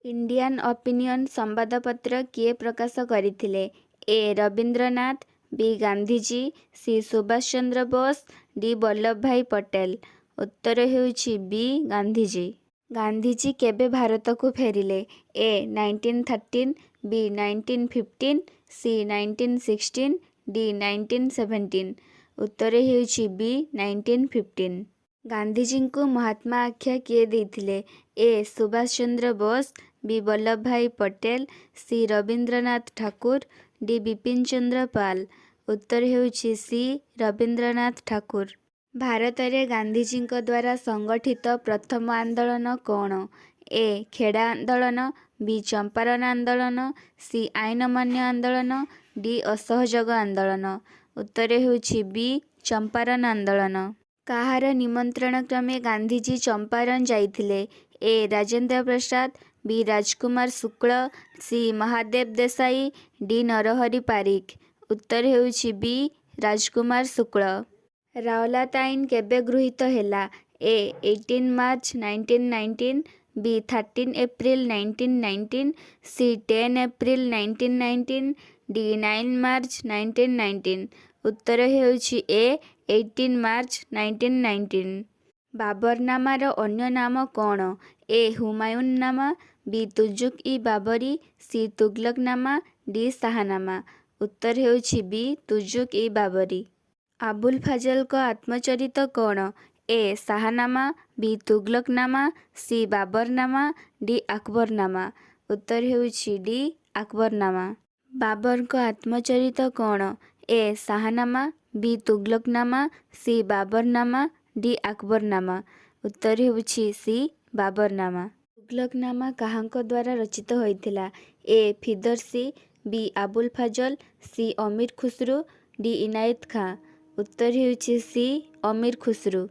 Indian opinion ସମ୍ବାଦପତ୍ର କିଏ ପ୍ରକାଶ କରିଥିଲେ? ଏ. ରବୀନ୍ଦ୍ରନାଥ, ବି. ଗାନ୍ଧିଜୀ, ସି. ସୁଭାଷ ଚନ୍ଦ୍ର ବୋଷ, ଡି. ବଲ୍ଲଭ ଭାଇ ପଟେଲ। ଉତ୍ତର ହେଉଛି ବି. ଗାନ୍ଧିଜୀ। ଗାନ୍ଧିଜୀ କେବେ ଭାରତକୁ ଫେରିଲେ? ଏ. 1913, ବି. 1915, ସି. 1916, ଡି. 1917। ଉତ୍ତର ହେଉଛି ବି. 1915। ଗାନ୍ଧିଜୀଙ୍କୁ ମହାତ୍ମା ଆଖ୍ୟା କିଏ ଦେଇଥିଲେ? ଏ. ସୁଭାଷ ଚନ୍ଦ୍ର ବୋଷ, ବି. ବଲ୍ଲଭ ଭାଇ ପଟେଲ, ସି. ରବୀନ୍ଦ୍ରନାଥ ଠାକୁର, ଡି. ବିପିନ ଚନ୍ଦ୍ର ପାଲ। ଉତ୍ତର ହେଉଛି ସି. ରବୀନ୍ଦ୍ରନାଥ ଠାକୁର। ଭାରତରେ ଗାନ୍ଧିଜୀଙ୍କ ଦ୍ୱାରା ସଂଗଠିତ ପ୍ରଥମ ଆନ୍ଦୋଳନ କ'ଣ? ଏ. ଖେଡ଼ା ଆନ୍ଦୋଳନ, ବି. ଚମ୍ପାରଣ ଆନ୍ଦୋଳନ, ସି. ଆଇନ ଅମାନ୍ୟ ଆନ୍ଦୋଳନ, ଡି. ଅସହଯୋଗ ଆନ୍ଦୋଳନ। ଉତ୍ତର ହେଉଛି ବି. ଚମ୍ପାରଣ ଆନ୍ଦୋଳନ। କାହାର ନିମନ୍ତ୍ରଣ କ୍ରମେ ଗାନ୍ଧିଜୀ ଚମ୍ପାରଣ ଯାଇଥିଲେ? ଏ. ରାଜେନ୍ଦ୍ର ପ୍ରସାଦ, ବି. ରାଜକୁମାର ଶୁକ୍ଳ, ସି. ମହାଦେବ ଦେଶାଇ, ଡି. ନରହରି ପାରିଖ। ଉତ୍ତର ହେଉଛି ବି. ରାଜକୁମାର ଶୁକ୍ଳ। ରାଓଲାତ ଆଇନ କେବେ ଗୃହୀତ ହେଲା? ଏ. 18 ମାର୍ଚ୍ଚ 1919, ବି. 13 April 1919, C. 10 April 1919, D. 9 March 1919। ଉତ୍ତର ହେଉଛି ଏ. 18 ମାର୍ଚ୍ଚ 1919। ବାବରନାମାର ଅନ୍ୟ ନାମ କ'ଣ? ଏ. ହୁମାୟୁନନାମା, ବି. ତୁଜୁକ-ଇ-ବାବରୀ, ସି. ତୁଗଲକନାମା, ଡି. ଶାହନାମା। ଉତ୍ତର ହେଉଛି ବି. ତୁଜୁକ-ଇ-ବାବରୀ। ଆବୁଲ ଫାଜଲଙ୍କ ଆତ୍ମଚରିତ କ'ଣ? ଏ. ଶାହନାମା, ବି. ତୁଗଲକନାମା, ସି. ବାବରନାମା, ଡି. ଆକବରନାମା। ଉତ୍ତର ହେଉଛି ଡି. ଆକବରନାମା। ବାବରଙ୍କ ଆତ୍ମଚରିତ କ'ଣ? ଏ. ଶାହନାମା, ବି. ତୁଗଲକନାମା, ସି. ବାବରନାମା, ଡି. ଆକବରନାମା। ଉତ୍ତର ହେଉଛି ସି. ବାବରନାମା। ତୁଗଲକନାମା କାହାଙ୍କ ଦ୍ୱାରା ରଚିତ ହୋଇଥିଲା? ଏ. ଫିରଦୌସି, ବି. ଆବୁଲ ଫାଜଲ, ସି. ଅମୀର ଖୁସରୁ, ଡି. ଇନାୟତ ଖାଁ। ଉତ୍ତର ହେଉଛି ସି. ଅମୀର ଖୁସରୁ।